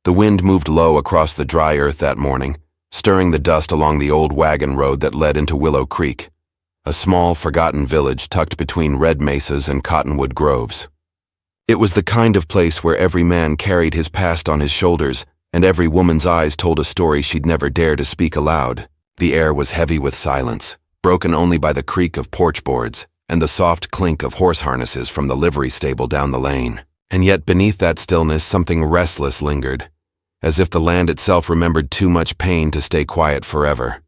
The wind moved low across the dry earth that morning, stirring the dust along the old wagon road that led into Willow Creek, a small, forgotten village tucked between red mesas and cottonwood groves. It was the kind of place where every man carried his past on his shoulders, and every woman's eyes told a story she'd never dare to speak aloud. The air was heavy with silence, broken only by the creak of porch boards and the soft clink of horse harnesses from the livery stable down the lane. And yet beneath that stillness something restless lingered, as if the land itself remembered too much pain to stay quiet forever.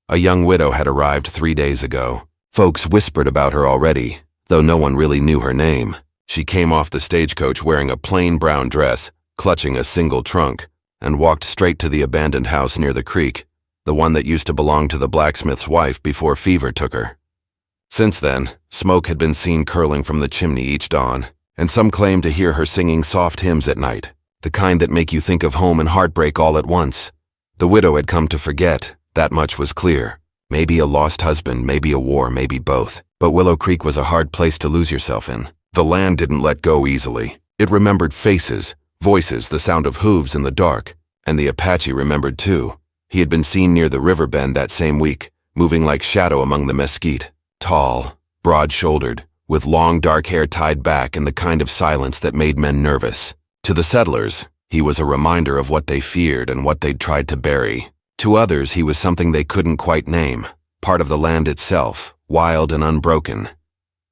A young widow had arrived 3 days ago. Folks whispered about her already, though no one really knew her name. She came off the stagecoach wearing a plain brown dress, clutching a single trunk, and walked straight to the abandoned house near the creek, the one that used to belong to the blacksmith's wife before fever took her. Since then, smoke had been seen curling from the chimney each dawn, and some claimed to hear her singing soft hymns at night, the kind that make you think of home and heartbreak all at once. The widow had come to forget, that much was clear. Maybe a lost husband, maybe a war, maybe both. But Willow Creek was a hard place to lose yourself in. The land didn't let go easily. It remembered faces, voices, the sound of hooves in the dark, and the Apache remembered too. He had been seen near the river bend that same week, moving like shadow among the mesquite. Tall, broad-shouldered, with long dark hair tied back and the kind of silence that made men nervous. To the settlers, he was a reminder of what they feared and what they'd tried to bury. To others, he was something they couldn't quite name, part of the land itself, wild and unbroken.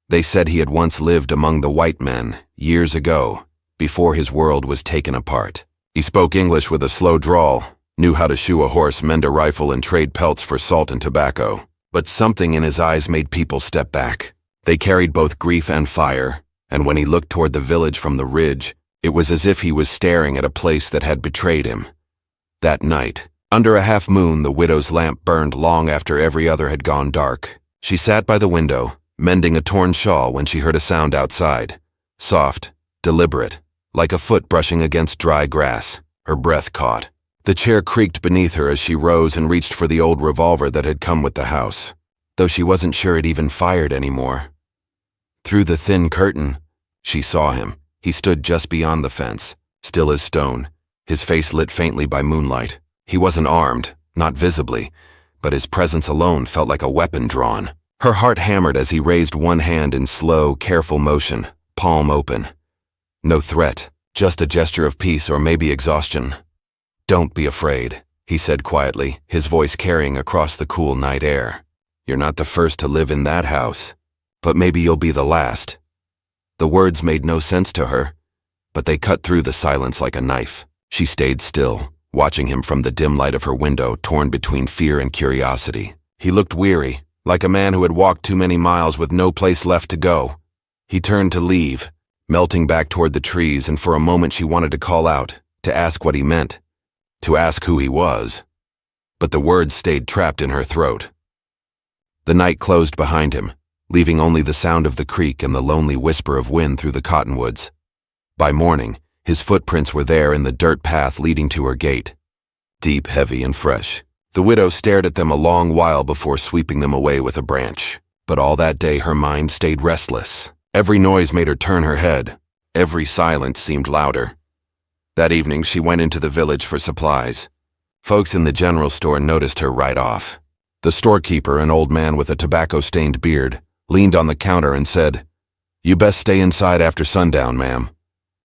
They said he had once lived among the white men, years ago, before his world was taken apart. He spoke English with a slow drawl, knew how to shoe a horse, mend a rifle, and trade pelts for salt and tobacco. But something in his eyes made people step back. They carried both grief and fire, and when he looked toward the village from the ridge, it was as if he was staring at a place that had betrayed him. That night, under a half moon, the widow's lamp burned long after every other had gone dark. She sat by the window, mending a torn shawl when she heard a sound outside. Soft, deliberate, like a foot brushing against dry grass. Her breath caught. The chair creaked beneath her as she rose and reached for the old revolver that had come with the house, though she wasn't sure it even fired anymore. Through the thin curtain, she saw him. He stood just beyond the fence, still as stone, his face lit faintly by moonlight. He wasn't armed, not visibly, but his presence alone felt like a weapon drawn. Her heart hammered as he raised one hand in slow, careful motion, palm open. No threat, just a gesture of peace or maybe exhaustion. "Don't be afraid," he said quietly, his voice carrying across the cool night air. "You're not the first to live in that house, but maybe you'll be the last." The words made no sense to her, but they cut through the silence like a knife. She stayed still, watching him from the dim light of her window, torn between fear and curiosity. He looked weary, like a man who had walked too many miles with no place left to go. He turned to leave, melting back toward the trees, and for a moment she wanted to call out, to ask what he meant, to ask who he was. But the words stayed trapped in her throat. The night closed behind him, leaving only the sound of the creek and the lonely whisper of wind through the cottonwoods. By morning, his footprints were there in the dirt path leading to her gate. Deep, heavy, and fresh. The widow stared at them a long while before sweeping them away with a branch. But all that day her mind stayed restless. Every noise made her turn her head. Every silence seemed louder. That evening she went into the village for supplies. Folks in the general store noticed her right off. The storekeeper, an old man with a tobacco-stained beard, leaned on the counter and said, "You best stay inside after sundown, ma'am.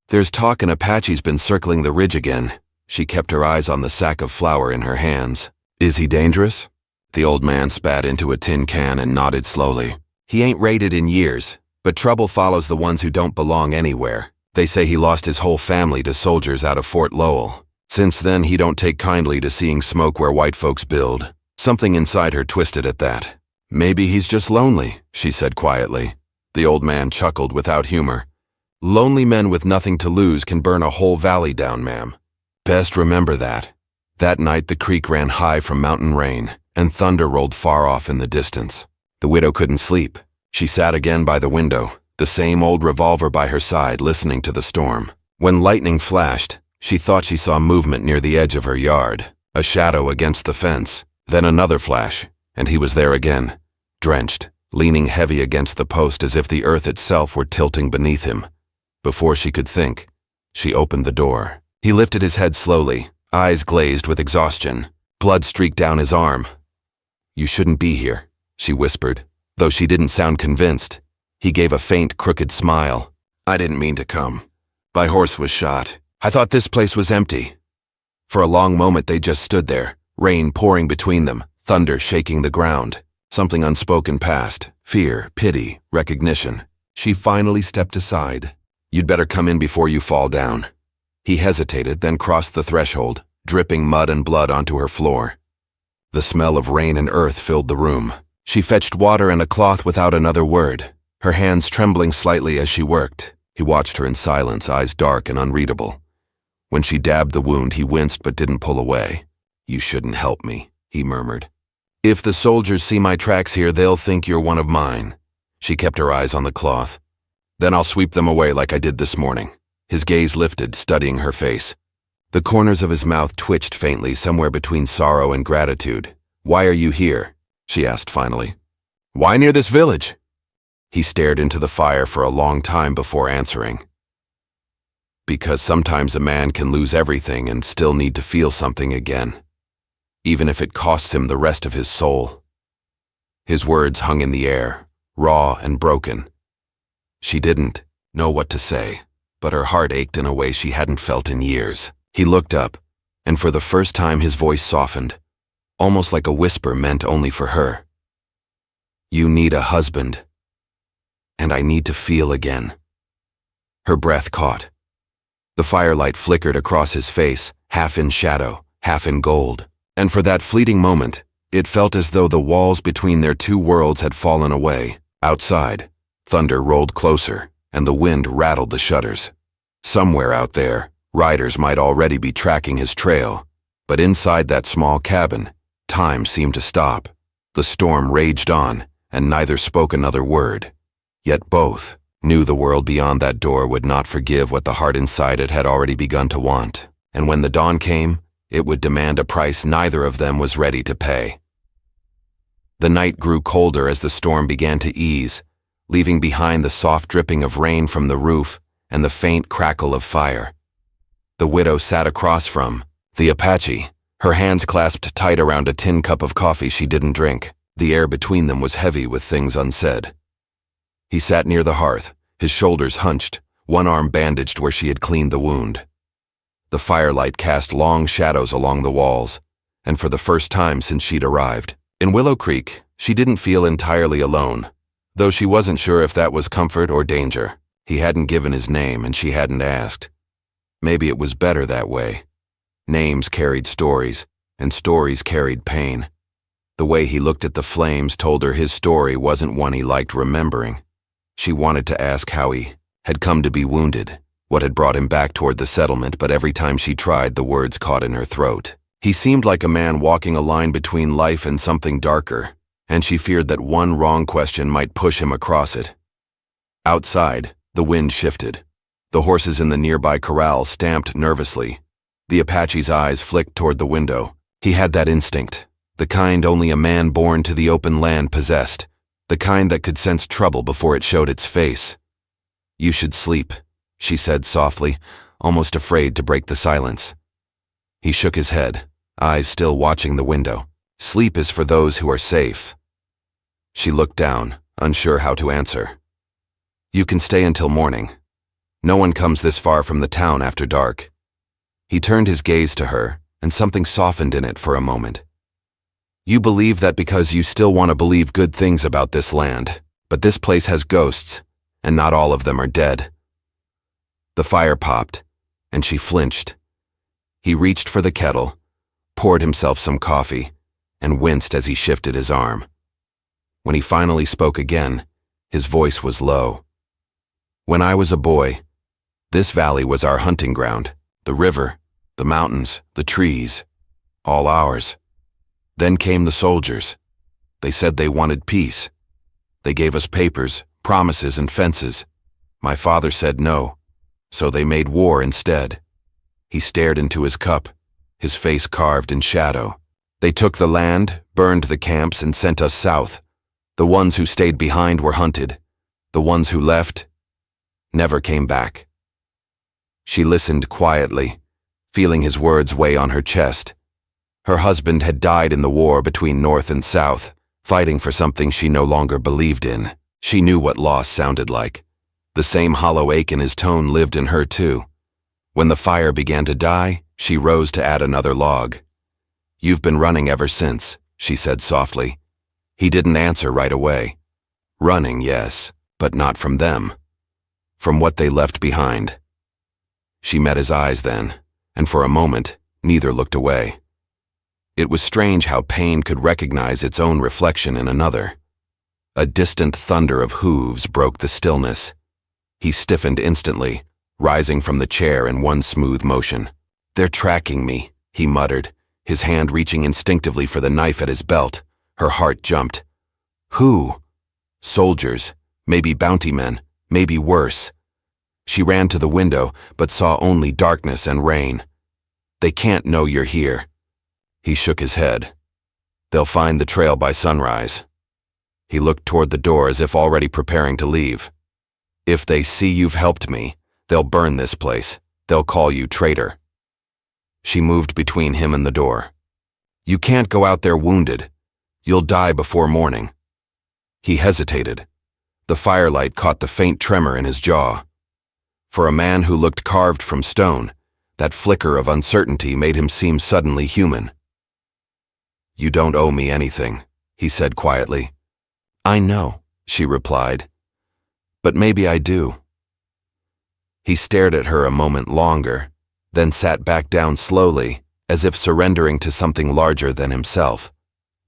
There's talk an Apache's been circling the ridge again." She kept her eyes on the sack of flour in her hands. "Is he dangerous?" The old man spat into a tin can and nodded slowly. "He ain't raided in years, but trouble follows the ones who don't belong anywhere. They say he lost his whole family to soldiers out of Fort Lowell. Since then, he don't take kindly to seeing smoke where white folks build." Something inside her twisted at that. "Maybe he's just lonely," she said quietly. The old man chuckled without humor. "Lonely men with nothing to lose can burn a whole valley down, ma'am. Best remember that." That night the creek ran high from mountain rain, and thunder rolled far off in the distance. The widow couldn't sleep. She sat again by the window, the same old revolver by her side, listening to the storm. When lightning flashed, she thought she saw movement near the edge of her yard, a shadow against the fence. Then another flash, and he was there again, drenched, leaning heavy against the post as if the earth itself were tilting beneath him. Before she could think, she opened the door. He lifted his head slowly, eyes glazed with exhaustion. Blood streaked down his arm. "You shouldn't be here," she whispered, though she didn't sound convinced. He gave a faint, crooked smile. "I didn't mean to come. My horse was shot. I thought this place was empty." For a long moment they just stood there, rain pouring between them, thunder shaking the ground. Something unspoken passed, fear, pity, recognition. She finally stepped aside. "You'd better come in before you fall down." He hesitated, then crossed the threshold, dripping mud and blood onto her floor. The smell of rain and earth filled the room. She fetched water and a cloth without another word, her hands trembling slightly as she worked. He watched her in silence, eyes dark and unreadable. When she dabbed the wound, he winced but didn't pull away. "You shouldn't help me," he murmured. "If the soldiers see my tracks here, they'll think you're one of mine." She kept her eyes on the cloth. "Then I'll sweep them away like I did this morning." His gaze lifted, studying her face. The corners of his mouth twitched faintly, somewhere between sorrow and gratitude. "Why are you here?" she asked finally. "Why near this village?" He stared into the fire for a long time before answering. "Because sometimes a man can lose everything and still need to feel something again, even if it costs him the rest of his soul." His words hung in the air, raw and broken. She didn't know what to say, but her heart ached in a way she hadn't felt in years. He looked up, and for the first time his voice softened, almost like a whisper meant only for her. "You need a husband, and I need to feel again." Her breath caught. The firelight flickered across his face, half in shadow, half in gold, and for that fleeting moment, it felt as though the walls between their two worlds had fallen away. Outside, thunder rolled closer, and the wind rattled the shutters. Somewhere out there, riders might already be tracking his trail, but inside that small cabin, time seemed to stop. The storm raged on, and neither spoke another word. Yet both knew the world beyond that door would not forgive what the heart inside it had already begun to want, and when the dawn came, it would demand a price neither of them was ready to pay. The night grew colder as the storm began to ease, leaving behind the soft dripping of rain from the roof and the faint crackle of fire. The widow sat across from the Apache, her hands clasped tight around a tin cup of coffee she didn't drink. The air between them was heavy with things unsaid. He sat near the hearth, his shoulders hunched, one arm bandaged where she had cleaned the wound. The firelight cast long shadows along the walls, and for the first time since she'd arrived in Willow Creek, she didn't feel entirely alone, though she wasn't sure if that was comfort or danger. He hadn't given his name, and she hadn't asked. Maybe it was better that way. Names carried stories, and stories carried pain. The way he looked at the flames told her his story wasn't one he liked remembering. She wanted to ask how he had come to be wounded, what had brought him back toward the settlement, but every time she tried, the words caught in her throat. He seemed like a man walking a line between life and something darker, and she feared that one wrong question might push him across it. Outside, the wind shifted. The horses in the nearby corral stamped nervously. The Apache's eyes flicked toward the window. He had that instinct, the kind only a man born to the open land possessed, the kind that could sense trouble before it showed its face. "You should sleep," she said softly, almost afraid to break the silence. He shook his head, eyes still watching the window. "Sleep is for those who are safe." She looked down, unsure how to answer. "You can stay until morning. No one comes this far from the town after dark." He turned his gaze to her, and something softened in it for a moment. "You believe that because you still want to believe good things about this land, but this place has ghosts, and not all of them are dead." The fire popped, and she flinched. He reached for the kettle, poured himself some coffee, and winced as he shifted his arm. When he finally spoke again, his voice was low. "When I was a boy, this valley was our hunting ground, the river, the mountains, the trees, all ours. Then came the soldiers. They said they wanted peace. They gave us papers, promises, and fences. My father said no, so they made war instead." He stared into his cup, his face carved in shadow. "They took the land, burned the camps, and sent us south. The ones who stayed behind were hunted. The ones who left never came back." She listened quietly, feeling his words weigh on her chest. Her husband had died in the war between North and South, fighting for something she no longer believed in. She knew what loss sounded like. The same hollow ache in his tone lived in her too. When the fire began to die, she rose to add another log. "You've been running ever since," she said softly. He didn't answer right away. Running, yes, but not from them. From what they left behind. She met his eyes then, and for a moment, neither looked away. It was strange how pain could recognize its own reflection in another. A distant thunder of hooves broke the stillness. He stiffened instantly, rising from the chair in one smooth motion. "They're tracking me," he muttered, his hand reaching instinctively for the knife at his belt. Her heart jumped. Who? Soldiers, maybe bounty men, maybe worse. She ran to the window, but saw only darkness and rain. "They can't know you're here." He shook his head. "They'll find the trail by sunrise." He looked toward the door as if already preparing to leave. "If they see you've helped me, they'll burn this place. They'll call you traitor." She moved between him and the door. "You can't go out there wounded. You'll die before morning." He hesitated. The firelight caught the faint tremor in his jaw. For a man who looked carved from stone, that flicker of uncertainty made him seem suddenly human. "You don't owe me anything," he said quietly. "I know," she replied. "But maybe I do." He stared at her a moment longer, then sat back down slowly, as if surrendering to something larger than himself.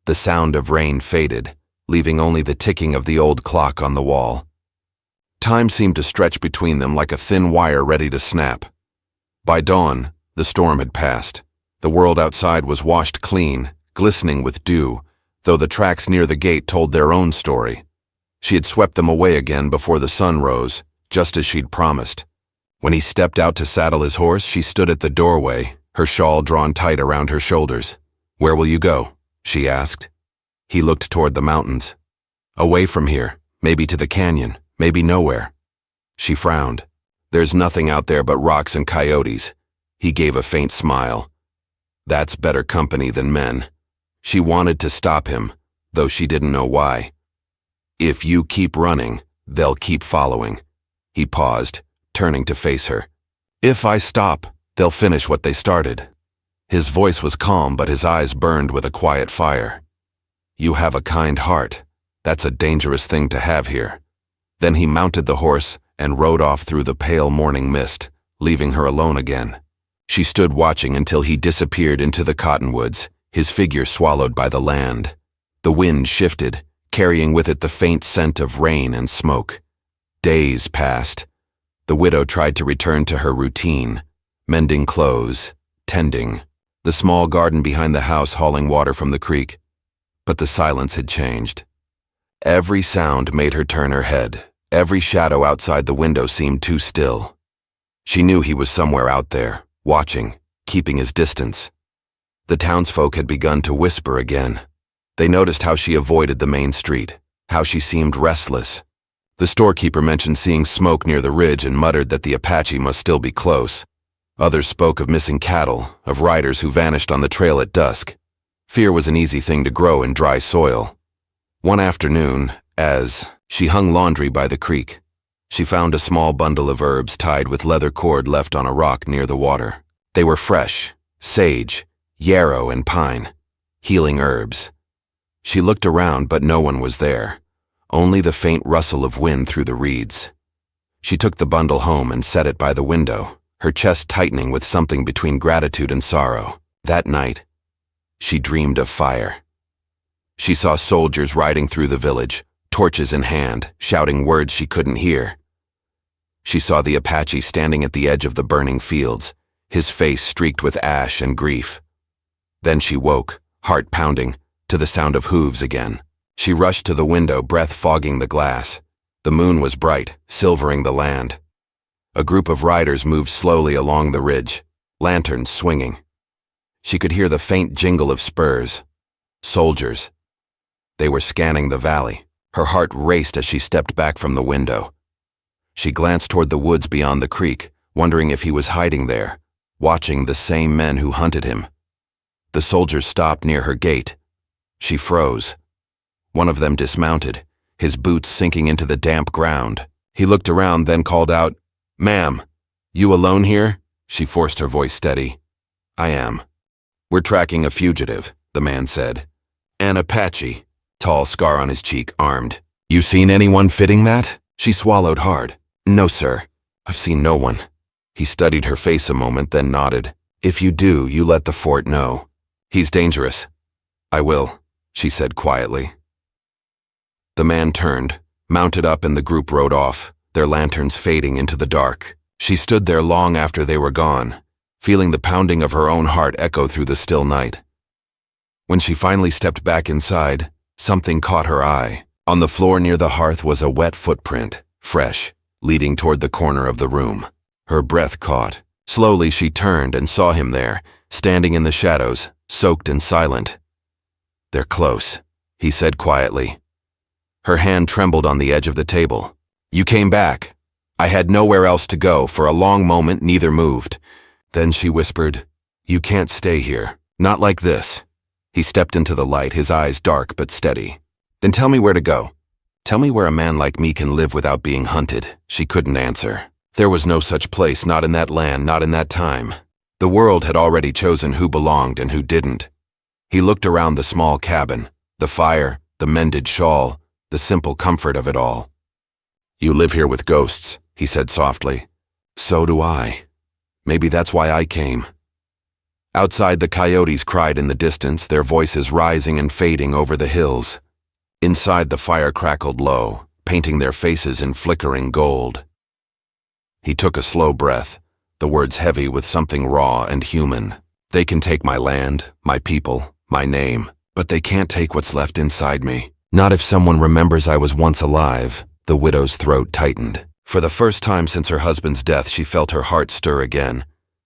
The sound of rain faded, leaving only the ticking of the old clock on the wall. Time seemed to stretch between them like a thin wire ready to snap. By dawn, the storm had passed. The world outside was washed clean, glistening with dew, though the tracks near the gate told their own story. She had swept them away again before the sun rose, just as she'd promised. When he stepped out to saddle his horse, she stood at the doorway, her shawl drawn tight around her shoulders. "Where will you go?" she asked. He looked toward the mountains. "Away from here, maybe to the canyon, maybe nowhere." She frowned. "There's nothing out there but rocks and coyotes." He gave a faint smile. "That's better company than men." She wanted to stop him, though she didn't know why. "If you keep running, they'll keep following." He paused, turning to face her. "If I stop, they'll finish what they started." His voice was calm, but his eyes burned with a quiet fire. "You have a kind heart. That's a dangerous thing to have here." Then he mounted the horse and rode off through the pale morning mist, leaving her alone again. She stood watching until he disappeared into the cottonwoods, his figure swallowed by the land. The wind shifted, carrying with it the faint scent of rain and smoke. Days passed. The widow tried to return to her routine, mending clothes, tending, the small garden behind the house hauling water from the creek. But the silence had changed. Every sound made her turn her head. Every shadow outside the window seemed too still. She knew he was somewhere out there, watching, keeping his distance. The townsfolk had begun to whisper again. They noticed how she avoided the main street, how she seemed restless. The storekeeper mentioned seeing smoke near the ridge and muttered that the Apache must still be close. Others spoke of missing cattle, of riders who vanished on the trail at dusk. Fear was an easy thing to grow in dry soil. One afternoon, as she hung laundry by the creek, she found a small bundle of herbs tied with leather cord left on a rock near the water. They were fresh, sage, yarrow, and pine, healing herbs. She looked around, but no one was there, only the faint rustle of wind through the reeds. She took the bundle home and set it by the window, her chest tightening with something between gratitude and sorrow. That night, she dreamed of fire. She saw soldiers riding through the village, torches in hand, shouting words she couldn't hear. She saw the Apache standing at the edge of the burning fields, his face streaked with ash and grief. Then she woke, heart pounding, to the sound of hooves again. She rushed to the window, breath fogging the glass. The moon was bright, silvering the land. A group of riders moved slowly along the ridge, lanterns swinging. She could hear the faint jingle of spurs. Soldiers. They were scanning the valley. Her heart raced as she stepped back from the window. She glanced toward the woods beyond the creek, wondering if he was hiding there, watching the same men who hunted him. The soldiers stopped near her gate. She froze. One of them dismounted, his boots sinking into the damp ground. He looked around, then called out, "Ma'am, you alone here?" She forced her voice steady. "I am." "We're tracking a fugitive," the man said. "An Apache," tall scar on his cheek, armed. "You seen anyone fitting that?" She swallowed hard. "No, sir. I've seen no one." He studied her face a moment, then nodded. "If you do, you let the fort know. He's dangerous." "I will," she said quietly. The man turned, mounted up, and the group rode off, their lanterns fading into the dark. She stood there long after they were gone, feeling the pounding of her own heart echo through the still night. When she finally stepped back inside, something caught her eye. On the floor near the hearth was a wet footprint, fresh, leading toward the corner of the room. Her breath caught. Slowly she turned and saw him there, standing in the shadows, soaked and silent. "They're close," he said quietly. Her hand trembled on the edge of the table. "You came back." "I had nowhere else to go." For a long moment neither moved. Then she whispered, "You can't stay here. Not like this." He stepped into the light, his eyes dark but steady. "Then tell me where to go. Tell me where a man like me can live without being hunted." She couldn't answer. There was no such place, not in that land, not in that time. The world had already chosen who belonged and who didn't. He looked around the small cabin, the fire, the mended shawl, the simple comfort of it all. "You live here with ghosts," he said softly. "So do I. Maybe that's why I came." Outside, the coyotes cried in the distance, their voices rising and fading over the hills. Inside, the fire crackled low, painting their faces in flickering gold. He took a slow breath, the words heavy with something raw and human. "They can take my land, my people, my name, but they can't take what's left inside me. Not if someone remembers I was once alive." The widow's throat tightened. For the first time since her husband's death, she felt her heart stir again,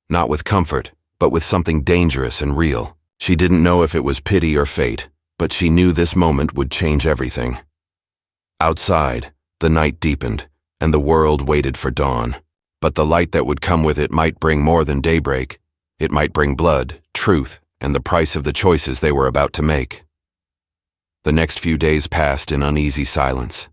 not with comfort, but with something dangerous and real. She didn't know if it was pity or fate, but she knew this moment would change everything. Outside, the night deepened, and the world waited for dawn. But the light that would come with it might bring more than daybreak. It might bring blood, truth, and the price of the choices they were about to make. The next few days passed in uneasy silence.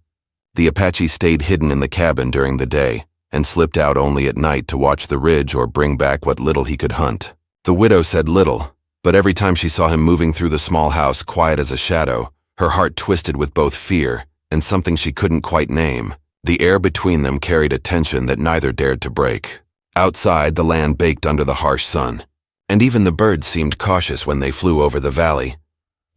The Apache stayed hidden in the cabin during the day, and slipped out only at night to watch the ridge or bring back what little he could hunt. The widow said little, but every time she saw him moving through the small house, quiet as a shadow, her heart twisted with both fear and something she couldn't quite name. The air between them carried a tension that neither dared to break. Outside, the land baked under the harsh sun, and even the birds seemed cautious when they flew over the valley.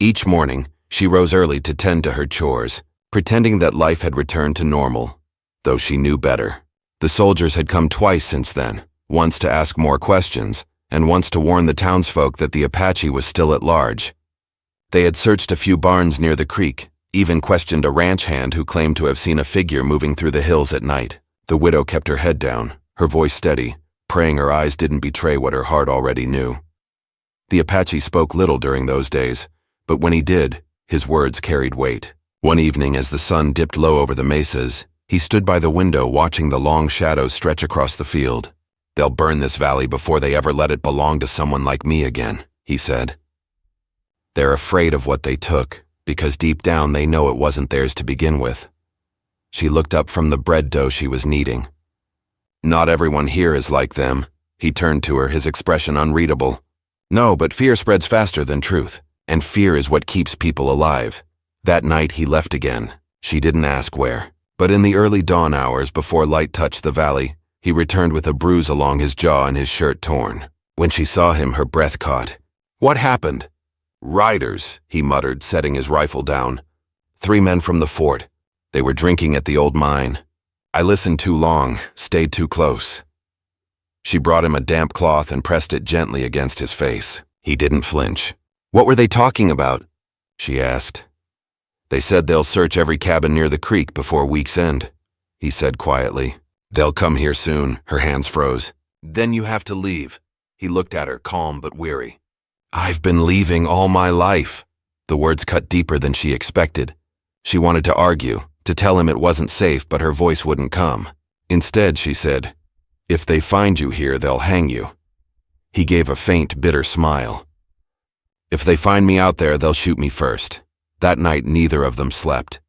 Each morning, she rose early to tend to her chores, pretending that life had returned to normal, though she knew better. The soldiers had come twice since then, once to ask more questions, and once to warn the townsfolk that the Apache was still at large. They had searched a few barns near the creek, even questioned a ranch hand who claimed to have seen a figure moving through the hills at night. The widow kept her head down, her voice steady, praying her eyes didn't betray what her heart already knew. The Apache spoke little during those days, but when he did, his words carried weight. One evening, as the sun dipped low over the mesas, he stood by the window watching the long shadows stretch across the field. "They'll burn this valley before they ever let it belong to someone like me again," he said. "They're afraid of what they took, because deep down they know it wasn't theirs to begin with." She looked up from the bread dough she was kneading. "Not everyone here is like them." He turned to her, his expression unreadable. "No, but fear spreads faster than truth, and fear is what keeps people alive." That night he left again. She didn't ask where, but in the early dawn hours before light touched the valley, he returned with a bruise along his jaw and his shirt torn. When she saw him, her breath caught. "What happened?" "Riders," he muttered, setting his rifle down. "3 men from the fort. They were drinking at the old mine. I listened too long, stayed too close." She brought him a damp cloth and pressed it gently against his face. He didn't flinch. "What were they talking about?" she asked. "They said they'll search every cabin near the creek before week's end," he said quietly. "They'll come here soon." Her hands froze. "Then you have to leave." He looked at her, calm but weary. "I've been leaving all my life." The words cut deeper than she expected. She wanted to argue, to tell him it wasn't safe, but her voice wouldn't come. Instead, she said, "If they find you here, they'll hang you." He gave a faint, bitter smile. If they find me out there, they'll shoot me first. That night, neither of them slept.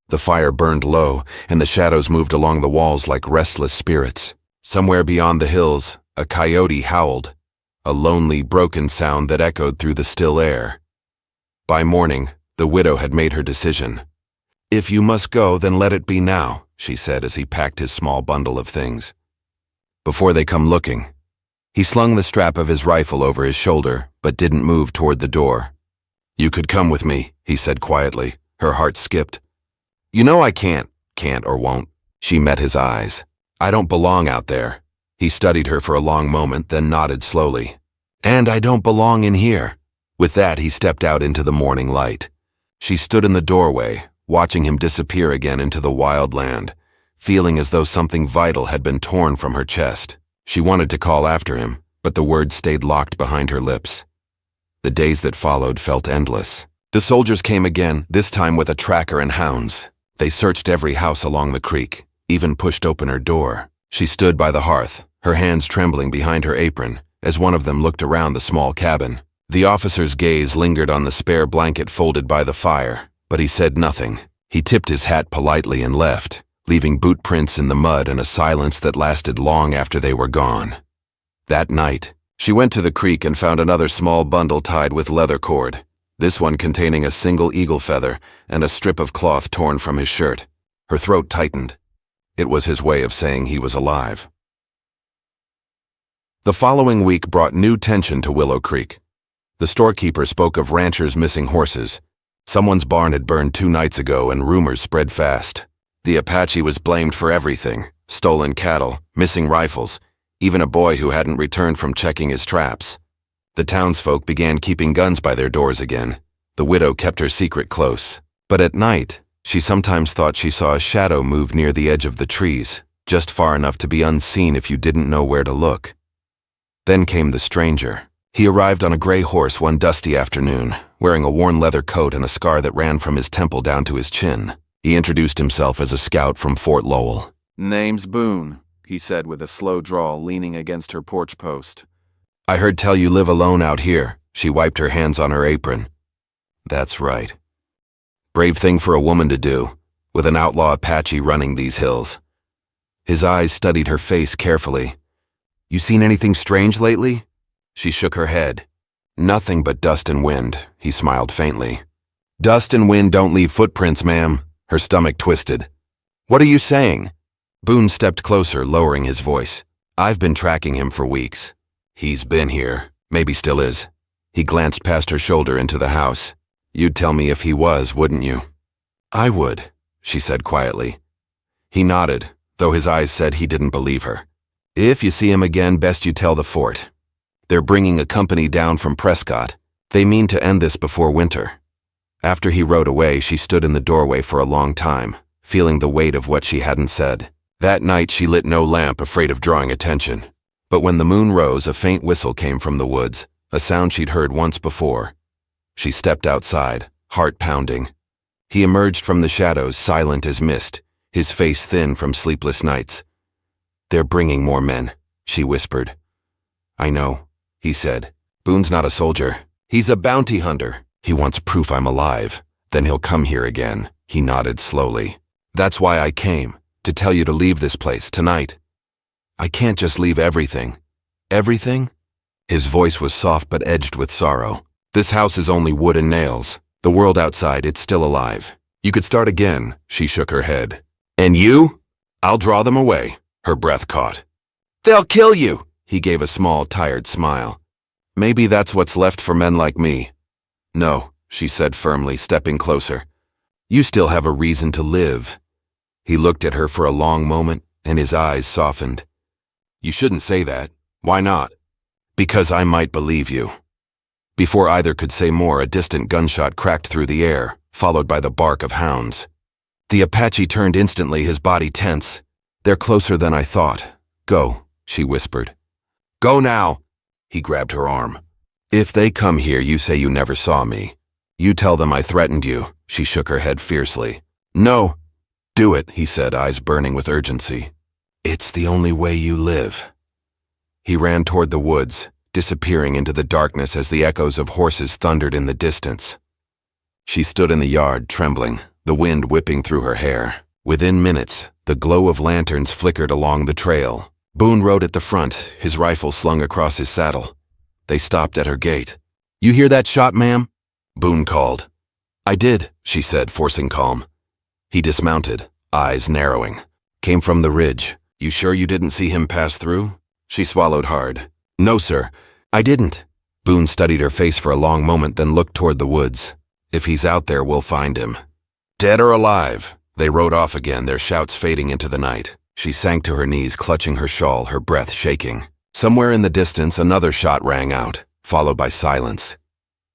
The fire burned low, and the shadows moved along the walls like restless spirits. Somewhere beyond the hills, a coyote howled, a lonely, broken sound that echoed through the still air. By morning, the widow had made her decision. "If you must go, then let it be now," she said as he packed his small bundle of things. "Before they come looking." He slung the strap of his rifle over his shoulder, but didn't move toward the door. "You could come with me," he said quietly. Her heart skipped. "You know I can't or won't." She met his eyes. "I don't belong out there." He studied her for a long moment, then nodded slowly. "And I don't belong in here." With that, he stepped out into the morning light. She stood in the doorway, watching him disappear again into the wild land, feeling as though something vital had been torn from her chest. She wanted to call after him, but the words stayed locked behind her lips. The days that followed felt endless. The soldiers came again, this time with a tracker and hounds. They searched every house along the creek, even pushed open her door. She stood by the hearth, her hands trembling behind her apron, as one of them looked around the small cabin. The officer's gaze lingered on the spare blanket folded by the fire, but he said nothing. He tipped his hat politely and left, leaving boot prints in the mud and a silence that lasted long after they were gone. That night, she went to the creek and found another small bundle tied with leather cord, this one containing a single eagle feather and a strip of cloth torn from his shirt. Her throat tightened. It was his way of saying he was alive. The following week brought new tension to Willow Creek. The storekeeper spoke of ranchers missing horses. Someone's barn had burned 2 nights ago and rumors spread fast. The Apache was blamed for everything: stolen cattle, missing rifles, even a boy who hadn't returned from checking his traps. The townsfolk began keeping guns by their doors again. The widow kept her secret close. But at night, she sometimes thought she saw a shadow move near the edge of the trees, just far enough to be unseen if you didn't know where to look. Then came the stranger. He arrived on a gray horse one dusty afternoon, wearing a worn leather coat and a scar that ran from his temple down to his chin. He introduced himself as a scout from Fort Lowell. "Name's Boone," he said with a slow drawl, leaning against her porch post. "I heard tell you live alone out here." She wiped her hands on her apron. "That's right. Brave thing for a woman to do, with an outlaw Apache running these hills." His eyes studied her face carefully. "You seen anything strange lately?" She shook her head. "Nothing but dust and wind," he smiled faintly. "Dust and wind don't leave footprints, ma'am." Her stomach twisted. "What are you saying?" Boone stepped closer, lowering his voice. "I've been tracking him for weeks. He's been here, maybe still is." He glanced past her shoulder into the house. "You'd tell me if he was, wouldn't you?" "I would," she said quietly. He nodded, though his eyes said he didn't believe her. "If you see him again, best you tell the fort. They're bringing a company down from Prescott. They mean to end this before winter." After he rode away, she stood in the doorway for a long time, feeling the weight of what she hadn't said. That night she lit no lamp, afraid of drawing attention. But when the moon rose, a faint whistle came from the woods, a sound she'd heard once before. She stepped outside, heart pounding. He emerged from the shadows, silent as mist, his face thin from sleepless nights. "They're bringing more men," she whispered. "I know," he said. "Boone's not a soldier. He's a bounty hunter. He wants proof I'm alive. Then he'll come here again." He nodded slowly. "That's why I came, to tell you to leave this place tonight." "I can't just leave everything." "Everything?" His voice was soft but edged with sorrow. "This house is only wood and nails. The world outside, it's still alive. You could start again." She shook her head. "And you?" "I'll draw them away." Her breath caught. "They'll kill you." He gave a small, tired smile. "Maybe that's what's left for men like me." "No," she said firmly, stepping closer. "You still have a reason to live." He looked at her for a long moment, and his eyes softened. "You shouldn't say that." "Why not?" "Because I might believe you." Before either could say more, a distant gunshot cracked through the air, followed by the bark of hounds. The Apache turned instantly, his body tense. "They're closer than I thought. Go," she whispered. "Go now." He grabbed her arm. "If they come here, you say you never saw me. You tell them I threatened you." She shook her head fiercely. "No." "Do it," he said, eyes burning with urgency. "It's the only way you live." He ran toward the woods, disappearing into the darkness as the echoes of horses thundered in the distance. She stood in the yard, trembling, the wind whipping through her hair. Within minutes, the glow of lanterns flickered along the trail. Boone rode at the front, his rifle slung across his saddle. They stopped at her gate. "You hear that shot, ma'am?" Boone called. "I did," she said, forcing calm. He dismounted, eyes narrowing. "Came from the ridge. You sure you didn't see him pass through?" She swallowed hard. "No, sir, I didn't." Boone studied her face for a long moment, then looked toward the woods. "If he's out there, we'll find him." "Dead or alive?" They rode off again, their shouts fading into the night. She sank to her knees, clutching her shawl, her breath shaking. Somewhere in the distance, another shot rang out, followed by silence.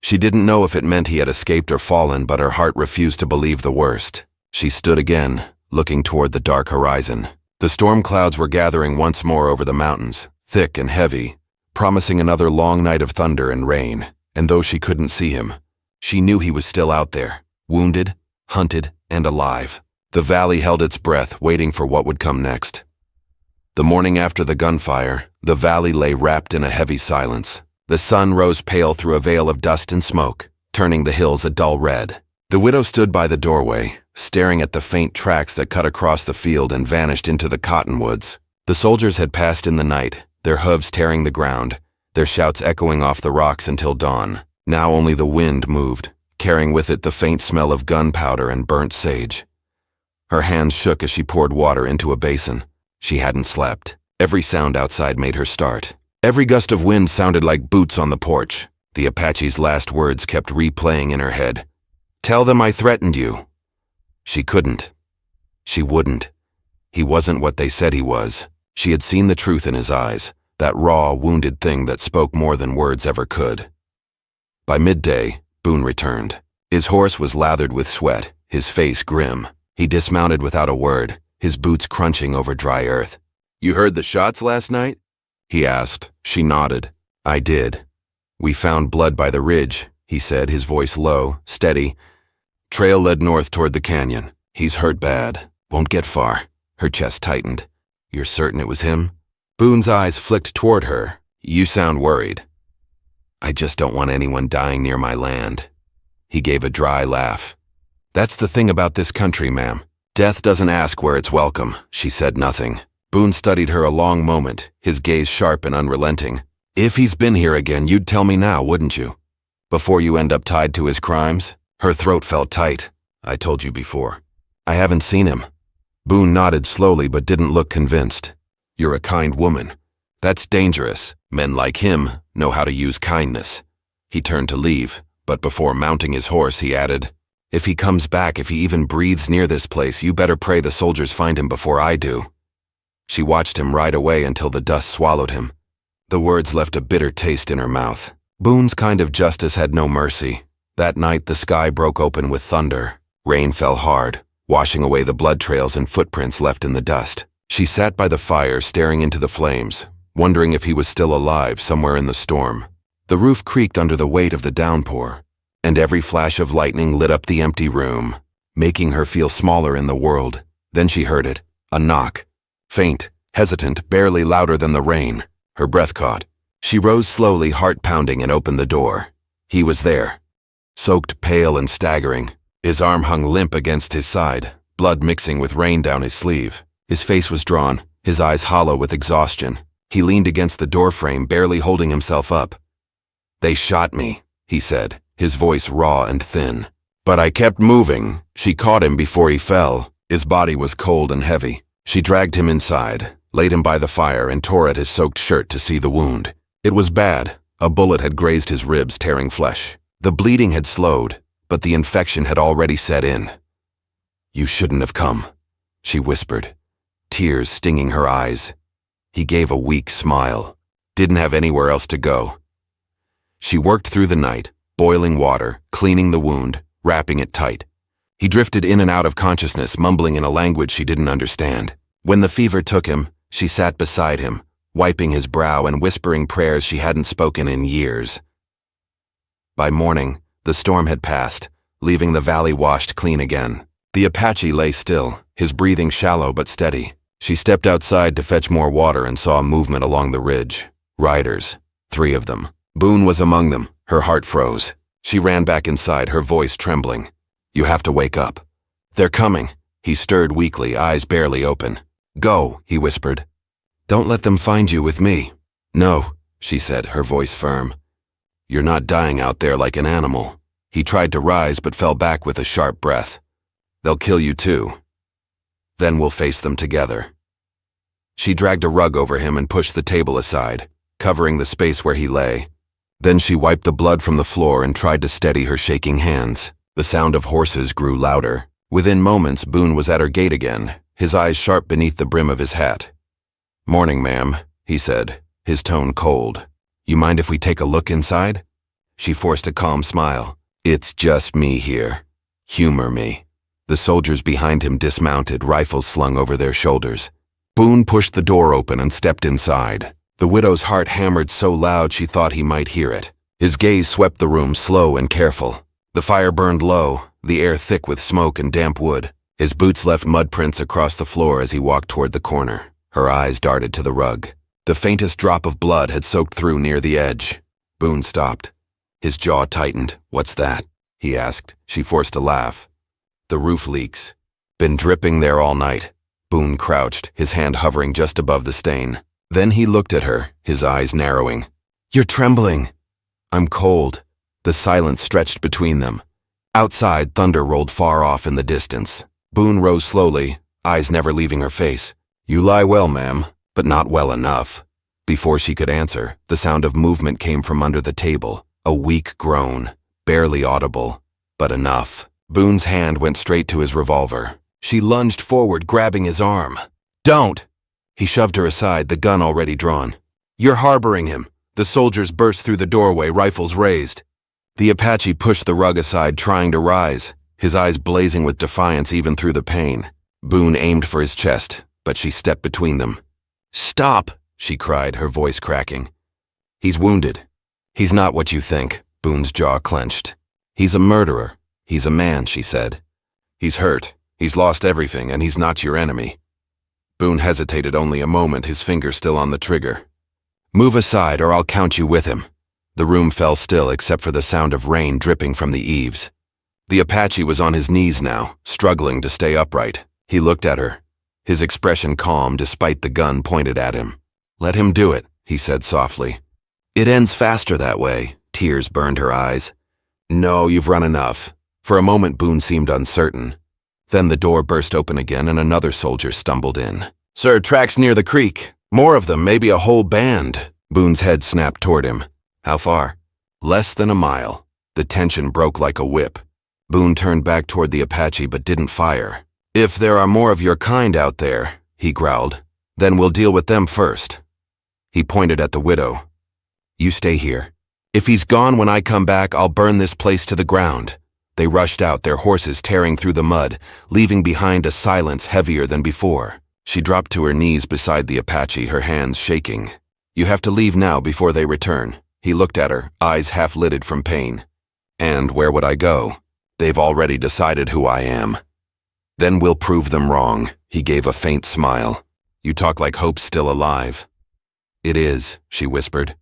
She didn't know if it meant he had escaped or fallen, but her heart refused to believe the worst. She stood again, looking toward the dark horizon. The storm clouds were gathering once more over the mountains, thick and heavy, promising another long night of thunder and rain. And though she couldn't see him, she knew he was still out there, wounded, hunted, and alive. The valley held its breath, waiting for what would come next. The morning after the gunfire, the valley lay wrapped in a heavy silence. The sun rose pale through a veil of dust and smoke, turning the hills a dull red. The widow stood by the doorway, staring at the faint tracks that cut across the field and vanished into the cottonwoods. The soldiers had passed in the night, their hooves tearing the ground, their shouts echoing off the rocks until dawn. Now only the wind moved, carrying with it the faint smell of gunpowder and burnt sage. Her hands shook as she poured water into a basin. She hadn't slept. Every sound outside made her start. Every gust of wind sounded like boots on the porch. The Apache's last words kept replaying in her head. "Tell them I threatened you." She couldn't. She wouldn't. He wasn't what they said he was. She had seen the truth in his eyes, that raw, wounded thing that spoke more than words ever could. By midday, Boone returned. His horse was lathered with sweat, his face grim. He dismounted without a word, his boots crunching over dry earth. "You heard the shots last night?" he asked. She nodded. "I did. We found blood by the ridge," he said, his voice low, steady. "Trail led north toward the canyon. He's hurt bad. Won't get far." Her chest tightened. "You're certain it was him?" Boone's eyes flicked toward her. "You sound worried." "I just don't want anyone dying near my land." He gave a dry laugh. "That's the thing about this country, ma'am. Death doesn't ask where it's welcome." She said nothing. Boone studied her a long moment, his gaze sharp and unrelenting. "If he's been here again, you'd tell me now, wouldn't you? Before you end up tied to his crimes?" Her throat felt tight. "I told you before. I haven't seen him." Boone nodded slowly but didn't look convinced. "You're a kind woman. That's dangerous. Men like him know how to use kindness." He turned to leave, but before mounting his horse, he added, "If he comes back, if he even breathes near this place, you better pray the soldiers find him before I do." She watched him ride away until the dust swallowed him. The words left a bitter taste in her mouth. Boone's kind of justice had no mercy. That night the sky broke open with thunder. Rain fell hard, washing away the blood trails and footprints left in the dust. She sat by the fire, staring into the flames, wondering if he was still alive somewhere in the storm. The roof creaked under the weight of the downpour, and every flash of lightning lit up the empty room, making her feel smaller in the world. Then she heard it, a knock. Faint, hesitant, barely louder than the rain. Her breath caught. She rose slowly, heart pounding, and opened the door. He was there, soaked, pale, and staggering. His arm hung limp against his side, blood mixing with rain down his sleeve. His face was drawn, his eyes hollow with exhaustion. He leaned against the doorframe, barely holding himself up. "They shot me," he said, his voice raw and thin. "But I kept moving." She caught him before he fell. His body was cold and heavy. She dragged him inside, laid him by the fire, and tore at his soaked shirt to see the wound. It was bad. A bullet had grazed his ribs, tearing flesh. The bleeding had slowed, but the infection had already set in. "You shouldn't have come," she whispered, tears stinging her eyes. He gave a weak smile. Didn't have anywhere else to go. She worked through the night, boiling water, cleaning the wound, wrapping it tight. He drifted in and out of consciousness, mumbling in a language she didn't understand. When the fever took him, she sat beside him, wiping his brow and whispering prayers she hadn't spoken in years. By morning, the storm had passed, leaving the valley washed clean again. The Apache lay still, his breathing shallow but steady. She stepped outside to fetch more water and saw movement along the ridge. Riders. 3 of them. Boone was among them. Her heart froze. She ran back inside, her voice trembling. You have to wake up. They're coming. He stirred weakly, eyes barely open. Go, he whispered. Don't let them find you with me. No, she said, her voice firm. You're not dying out there like an animal. He tried to rise but fell back with a sharp breath. They'll kill you too. Then we'll face them together. She dragged a rug over him and pushed the table aside, covering the space where he lay. Then she wiped the blood from the floor and tried to steady her shaking hands. The sound of horses grew louder. Within moments, Boone was at her gate again, his eyes sharp beneath the brim of his hat. Morning, ma'am, he said, his tone cold. You mind if we take a look inside? She forced a calm smile. It's just me here. Humor me. The soldiers behind him dismounted, rifles slung over their shoulders. Boone pushed the door open and stepped inside. The widow's heart hammered so loud she thought he might hear it. His gaze swept the room, slow and careful. The fire burned low, the air thick with smoke and damp wood. His boots left mud prints across the floor as he walked toward the corner. Her eyes darted to the rug. The faintest drop of blood had soaked through near the edge. Boone stopped. His jaw tightened. What's that? He asked. She forced a laugh. The roof leaks. Been dripping there all night. Boone crouched, his hand hovering just above the stain. Then he looked at her, his eyes narrowing. You're trembling. I'm cold. The silence stretched between them. Outside, thunder rolled far off in the distance. Boone rose slowly, eyes never leaving her face. You lie well, ma'am, but not well enough. Before she could answer, the sound of movement came from under the table, a weak groan, barely audible, but enough. Boone's hand went straight to his revolver. She lunged forward, grabbing his arm. Don't! He shoved her aside, the gun already drawn. You're harboring him. The soldiers burst through the doorway, rifles raised. The Apache pushed the rug aside, trying to rise, his eyes blazing with defiance even through the pain. Boone aimed for his chest, but she stepped between them. Stop, she cried, her voice cracking. He's wounded. He's not what you think, Boone's jaw clenched. He's a murderer. He's a man, she said. He's hurt. He's lost everything, and he's not your enemy. Boone hesitated only a moment, his finger still on the trigger. Move aside, or I'll count you with him. The room fell still except for the sound of rain dripping from the eaves. The Apache was on his knees now, struggling to stay upright. He looked at her, his expression calm despite the gun pointed at him. Let him do it, he said softly. It ends faster that way. Tears burned her eyes. No, you've run enough. For a moment Boone seemed uncertain. Then the door burst open again and another soldier stumbled in. Sir, tracks near the creek. More of them, maybe a whole band. Boone's head snapped toward him. How far? Less than a mile. The tension broke like a whip. Boone turned back toward the Apache but didn't fire. If there are more of your kind out there, he growled, then we'll deal with them first. He pointed at the widow. You stay here. If he's gone when I come back, I'll burn this place to the ground. They rushed out, their horses tearing through the mud, leaving behind a silence heavier than before. She dropped to her knees beside the Apache, her hands shaking. You have to leave now before they return. He looked at her, eyes half-lidded from pain. And where would I go? They've already decided who I am. Then we'll prove them wrong. He gave a faint smile. You talk like hope's still alive. It is, she whispered.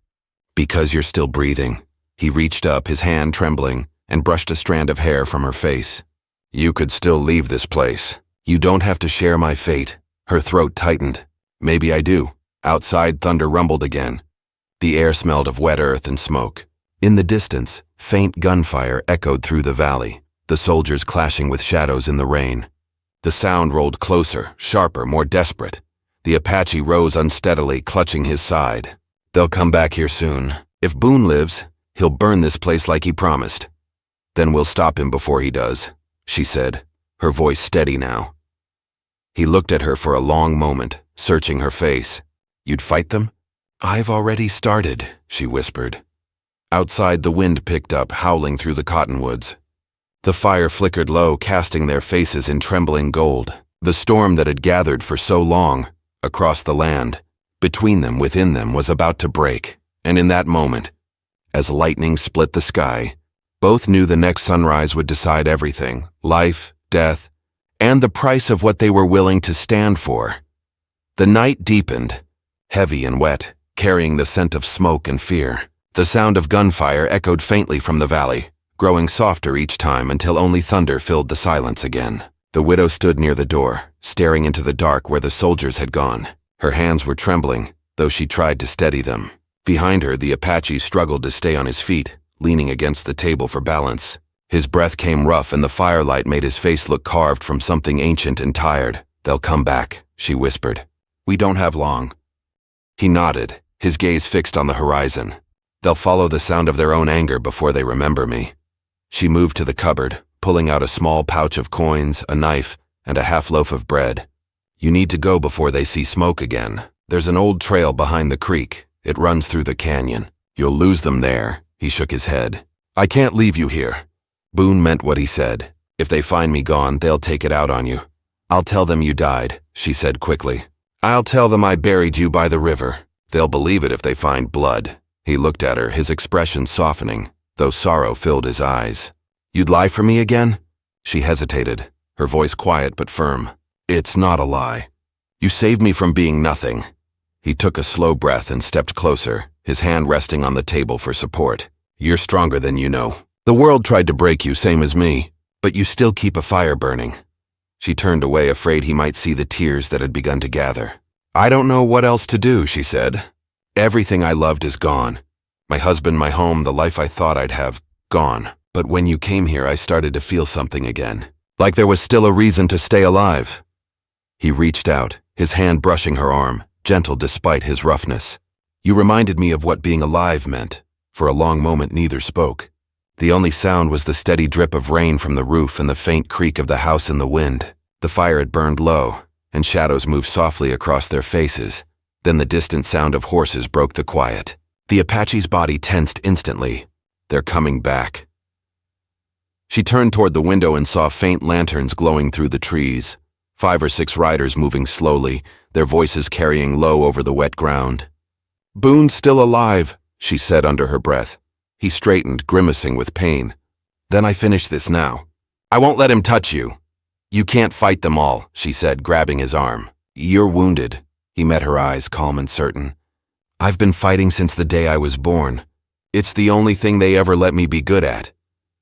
Because you're still breathing. He reached up, his hand trembling, and brushed a strand of hair from her face. You could still leave this place. You don't have to share my fate. Her throat tightened. Maybe I do. Outside, thunder rumbled again. The air smelled of wet earth and smoke. In the distance, faint gunfire echoed through the valley, the soldiers clashing with shadows in the rain. The sound rolled closer, sharper, more desperate. The Apache rose unsteadily, clutching his side. They'll come back here soon. If Boone lives, he'll burn this place like he promised. Then we'll stop him before he does, she said, her voice steady now. He looked at her for a long moment, searching her face. You'd fight them? I've already started, she whispered. Outside, the wind picked up, howling through the cottonwoods. The fire flickered low, casting their faces in trembling gold. The storm that had gathered for so long, across the land, between them, within them, was about to break. And in that moment, as lightning split the sky, both knew the next sunrise would decide everything, life, death, and the price of what they were willing to stand for. The night deepened, heavy and wet, carrying the scent of smoke and fear. The sound of gunfire echoed faintly from the valley, growing softer each time until only thunder filled the silence again. The widow stood near the door, staring into the dark where the soldiers had gone. Her hands were trembling, though she tried to steady them. Behind her, the Apache struggled to stay on his feet, leaning against the table for balance. His breath came rough and the firelight made his face look carved from something ancient and tired. "They'll come back," she whispered. "We don't have long." He nodded, his gaze fixed on the horizon. "They'll follow the sound of their own anger before they remember me." She moved to the cupboard, pulling out a small pouch of coins, a knife, and a half loaf of bread. "You need to go before they see smoke again. There's an old trail behind the creek. It runs through the canyon. You'll lose them there." He shook his head. "I can't leave you here." Boone meant what he said. "If they find me gone, they'll take it out on you." "I'll tell them you died," she said quickly. "I'll tell them I buried you by the river. They'll believe it if they find blood." He looked at her, his expression softening, though sorrow filled his eyes. "You'd lie for me again?" She hesitated, her voice quiet but firm. "It's not a lie. You saved me from being nothing." He took a slow breath and stepped closer, his hand resting on the table for support. "You're stronger than you know. The world tried to break you, same as me, but you still keep a fire burning." She turned away, afraid he might see the tears that had begun to gather. "I don't know what else to do," she said. "Everything I loved is gone. My husband, my home, the life I thought I'd have, gone. But when you came here, I started to feel something again. Like there was still a reason to stay alive." He reached out, his hand brushing her arm, gentle despite his roughness. "You reminded me of what being alive meant." For a long moment neither spoke. The only sound was the steady drip of rain from the roof and the faint creak of the house in the wind. The fire had burned low, and shadows moved softly across their faces. Then the distant sound of horses broke the quiet. The Apache's body tensed instantly. "They're coming back." She turned toward the window and saw faint lanterns glowing through the trees. 5 or 6 riders moving slowly, their voices carrying low over the wet ground. "Boone's still alive," she said under her breath. He straightened, grimacing with pain. "Then I finish this now. I won't let him touch you." "You can't fight them all," she said, grabbing his arm. "You're wounded." He met her eyes, calm and certain. "I've been fighting since the day I was born. It's the only thing they ever let me be good at."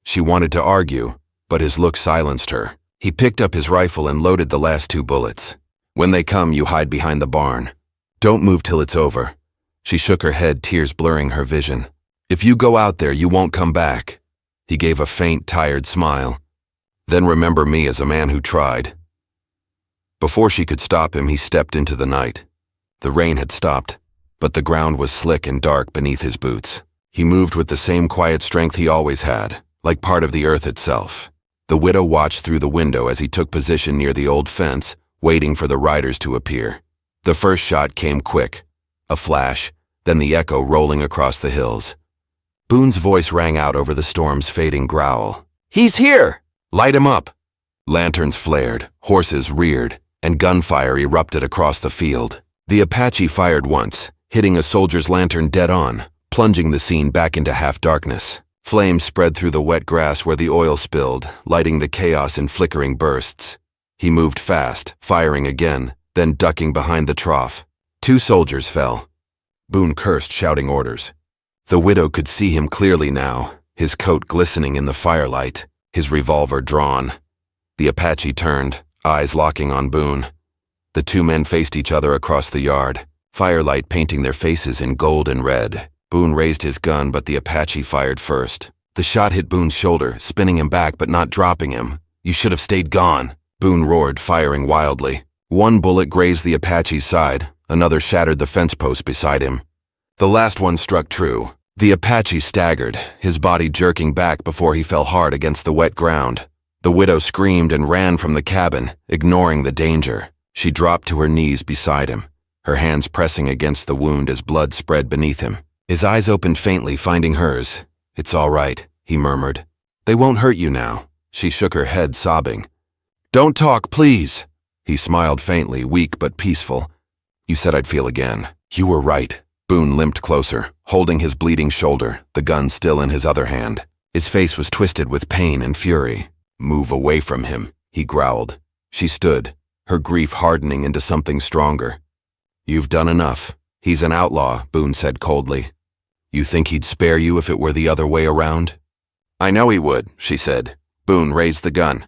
She wanted to argue, but his look silenced her. He picked up his rifle and loaded the last 2 bullets. "When they come, you hide behind the barn. Don't move till it's over." She shook her head, tears blurring her vision. "If you go out there, you won't come back." He gave a faint, tired smile. "Then remember me as a man who tried." Before she could stop him, he stepped into the night. The rain had stopped, but the ground was slick and dark beneath his boots. He moved with the same quiet strength he always had, like part of the earth itself. The widow watched through the window as he took position near the old fence, waiting for the riders to appear. The first shot came quick, a flash, then the echo rolling across the hills. Boone's voice rang out over the storm's fading growl. "He's here! Light him up!" Lanterns flared, horses reared, and gunfire erupted across the field. The Apache fired once, hitting a soldier's lantern dead on, plunging the scene back into half-darkness. Flames spread through the wet grass where the oil spilled, lighting the chaos in flickering bursts. He moved fast, firing again, then ducking behind the trough. 2 soldiers fell. Boone cursed, shouting orders. The widow could see him clearly now, his coat glistening in the firelight, his revolver drawn. The Apache turned, eyes locking on Boone. The 2 men faced each other across the yard, firelight painting their faces in gold and red. Boone raised his gun, but the Apache fired first. The shot hit Boone's shoulder, spinning him back but not dropping him. "You should have stayed gone," Boone roared, firing wildly. 1 bullet grazed the Apache's side, another shattered the fence post beside him. The last one struck true. The Apache staggered, his body jerking back before he fell hard against the wet ground. The widow screamed and ran from the cabin, ignoring the danger. She dropped to her knees beside him, her hands pressing against the wound as blood spread beneath him. His eyes opened faintly, finding hers. "It's all right," he murmured. "They won't hurt you now." She shook her head, sobbing. "Don't talk, please." He smiled faintly, weak but peaceful. "You said I'd feel again. You were right." Boone limped closer, holding his bleeding shoulder, the gun still in his other hand. His face was twisted with pain and fury. "Move away from him," he growled. She stood, her grief hardening into something stronger. "You've done enough. He's an outlaw, Boone said coldly. You think he'd spare you if it were the other way around? I know he would, she said. Boone raised the gun.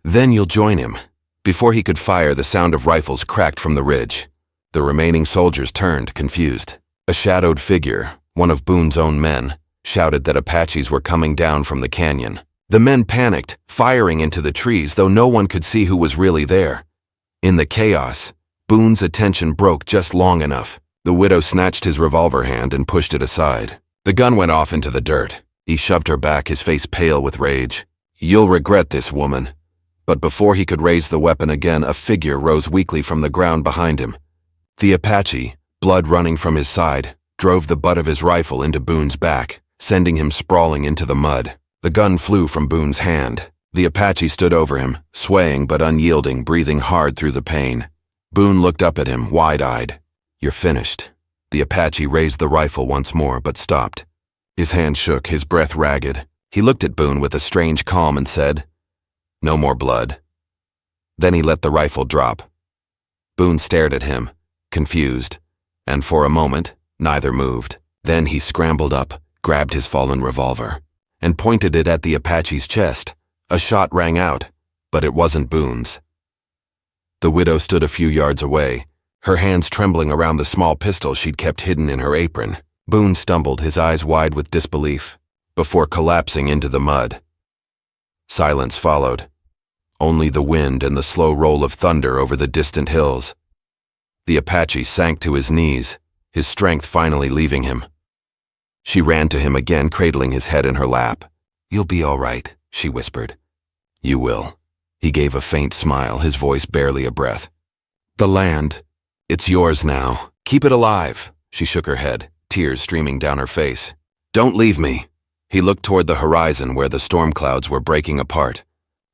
Then you'll join him. Before he could fire, the sound of rifles cracked from the ridge. The remaining soldiers turned, confused. A shadowed figure, one of Boone's own men, shouted that Apaches were coming down from the canyon. The men panicked, firing into the trees, though no one could see who was really there. In the chaos, Boone's attention broke just long enough. The widow snatched his revolver hand and pushed it aside. The gun went off into the dirt. He shoved her back, his face pale with rage. You'll regret this, woman. But before he could raise the weapon again, a figure rose weakly from the ground behind him. The Apache, blood running from his side, drove the butt of his rifle into Boone's back, sending him sprawling into the mud. The gun flew from Boone's hand. The Apache stood over him, swaying but unyielding, breathing hard through the pain. Boone looked up at him, wide-eyed. You're finished. The Apache raised the rifle once more, but stopped. His hand shook, his breath ragged. He looked at Boone with a strange calm and said, No more blood. Then he let the rifle drop. Boone stared at him, confused, and for a moment, neither moved. Then he scrambled up, grabbed his fallen revolver, and pointed it at the Apache's chest. A shot rang out, but it wasn't Boone's. The widow stood a few yards away, her hands trembling around the small pistol she'd kept hidden in her apron. Boone stumbled, his eyes wide with disbelief, before collapsing into the mud. Silence followed. Only the wind and the slow roll of thunder over the distant hills. The Apache sank to his knees, his strength finally leaving him. She ran to him again, cradling his head in her lap. You'll be all right, she whispered. You will. He gave a faint smile, his voice barely a breath. The land. It's yours now. Keep it alive. She shook her head, tears streaming down her face. Don't leave me. He looked toward the horizon where the storm clouds were breaking apart.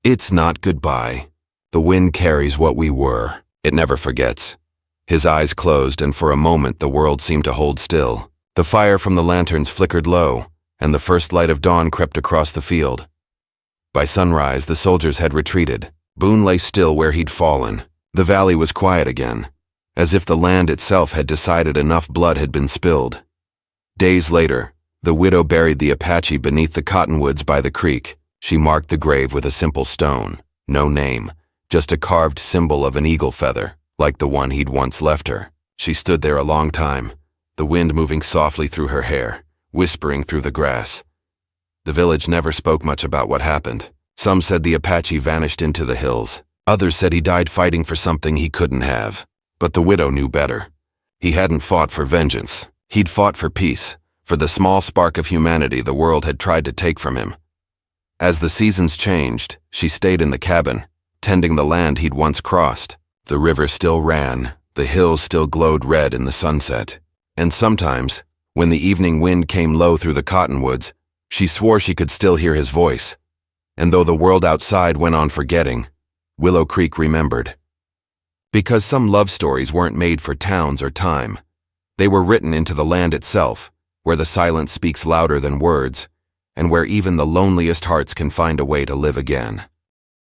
It's not goodbye. The wind carries what we were. It never forgets. His eyes closed, and for a moment the world seemed to hold still. The fire from the lanterns flickered low, and the first light of dawn crept across the field. By sunrise, the soldiers had retreated. Boone lay still where he'd fallen. The valley was quiet again, as if the land itself had decided enough blood had been spilled. Days later, the widow buried the Apache beneath the cottonwoods by the creek. She marked the grave with a simple stone, no name, just a carved symbol of an eagle feather, like the one he'd once left her. She stood there a long time, the wind moving softly through her hair, whispering through the grass. The village never spoke much about what happened. Some said the Apache vanished into the hills. Others said he died fighting for something he couldn't have. But the widow knew better. He hadn't fought for vengeance. He'd fought for peace, for the small spark of humanity the world had tried to take from him. As the seasons changed, she stayed in the cabin, tending the land he'd once crossed. The river still ran, the hills still glowed red in the sunset. And sometimes, when the evening wind came low through the cottonwoods, she swore she could still hear his voice. And though the world outside went on forgetting, Willow Creek remembered. Because some love stories weren't made for towns or time. They were written into the land itself, where the silence speaks louder than words, and where even the loneliest hearts can find a way to live again.